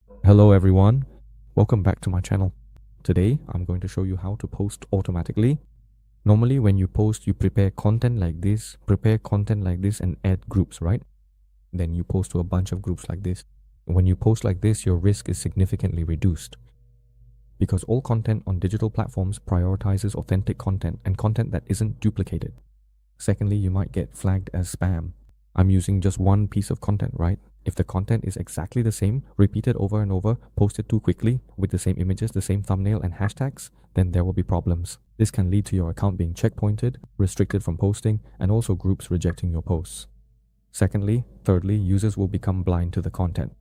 Hello everyone, welcome back to my channel. Today I'm going to show you how to post automatically. Normally when you post, you prepare content like this, and add groups, right? Then you post to a bunch of groups like this. When you post like this, your risk is significantly reduced because all content on digital platforms prioritizes authentic content and content that isn't duplicated. Secondly, you might get flagged as spam. I'm using just one piece of content, right? If the content is exactly the same, repeated over and over, posted too quickly, with the same images, the same thumbnail and hashtags, then there will be problems. This can lead to your account being checkpointed, restricted from posting, and also groups rejecting your posts. Thirdly, users will become blind to the content.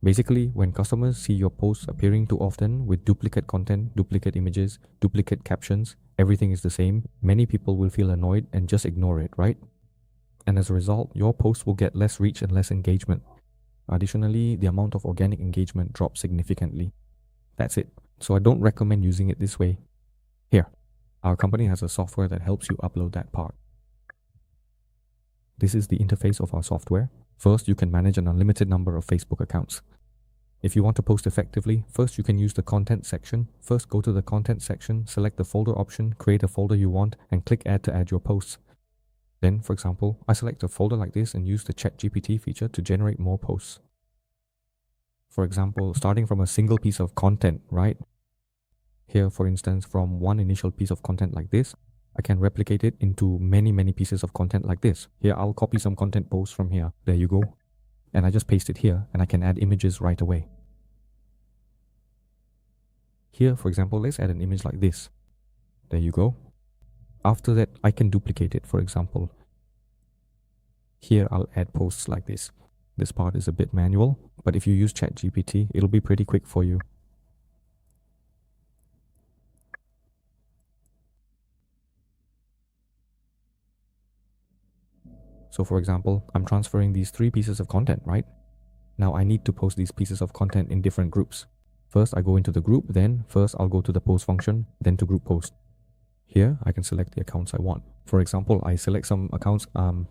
Basically, when customers see your posts appearing too often with duplicate content, duplicate images, duplicate captions, everything is the same, many people will feel annoyed and just ignore it, right? And as a result, your posts will get less reach and less engagement. Additionally, the amount of organic engagement drops significantly. That's it. So I don't recommend using it this way. Here, our company has a software that helps you upload that part. This is the interface of our software. First, you can manage an unlimited number of Facebook accounts. If you want to post effectively, first you can use the content section. First, go to the content section, select the folder option, create a folder you want, and click add to add your posts. Then, for example, I select a folder like this and use the ChatGPT feature to generate more posts. For example, starting from a single piece of content, right? Here, for instance, from one initial piece of content like this, I can replicate it into many pieces of content like this. Here, I'll copy some content posts from here. There you go. And I just paste it here and I can add images right away. Here, for example, let's add an image like this. There you go. After that, I can duplicate it. For example, here I'll add posts like this. This part is a bit manual, but if you use ChatGPT, it'll be pretty quick for you. So for example, I'm transferring these 3 pieces of content, right? Now I need to post these pieces of content in different groups. First, I go into the group, then first I'll go to the post function, then to group post. Here, I can select the accounts I want. For example, I select some accounts, I'll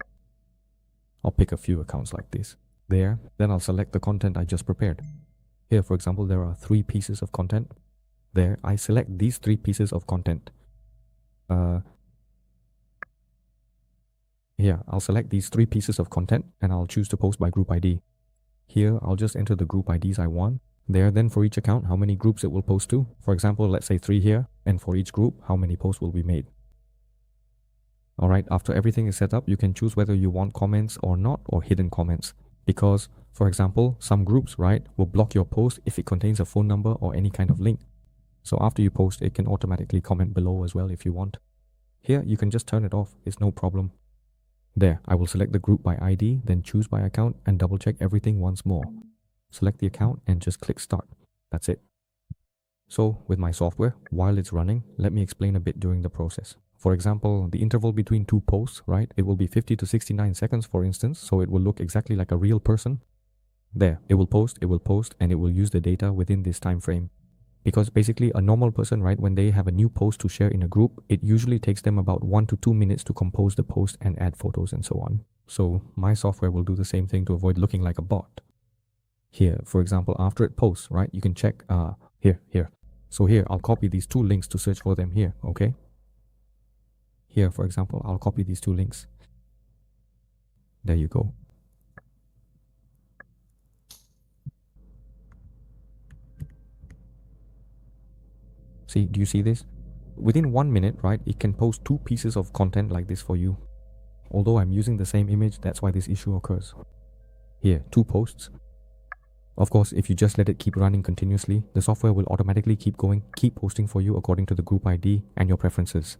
pick a few accounts like this. There, then I'll select the content I just prepared. Here, for example, there are 3 pieces of content. There, I select these 3 pieces of content. Here, I'll select these 3 pieces of content and I'll choose to post by group ID. Here, I'll just enter the group IDs I want. There, then for each account, how many groups it will post to. For example, let's say 3 here, and for each group, how many posts will be made. Alright, after everything is set up, you can choose whether you want comments or not, or hidden comments. Because, for example, some groups, right, will block your post if it contains a phone number or any kind of link. So after you post, it can automatically comment below as well if you want. Here, you can just turn it off, it's no problem. There, I will select the group by ID, then choose by account and double check everything once more. Select the account and just click start. That's it. So with my software, while it's running, let me explain a bit during the process. For example, the interval between 2 posts, right? It will be 50 to 69 seconds, for instance, so it will look exactly like a real person. There, it will post, and it will use the data within this time frame. Because basically a normal person, right, when they have a new post to share in a group, it usually takes them about 1 to 2 minutes to compose the post and add photos and so on. So my software will do the same thing to avoid looking like a bot. Here, for example, after it posts, right, you can check, here. So here, I'll copy these 2 links to search for them here, okay? Here, for example, I'll copy these 2 links. There you go. See, do you see this? Within 1 minute, right, it can post 2 pieces of content like this for you. Although I'm using the same image, that's why this issue occurs. Here, 2 posts. Of course, if you just let it keep running continuously, the software will automatically keep posting for you according to the group ID and your preferences.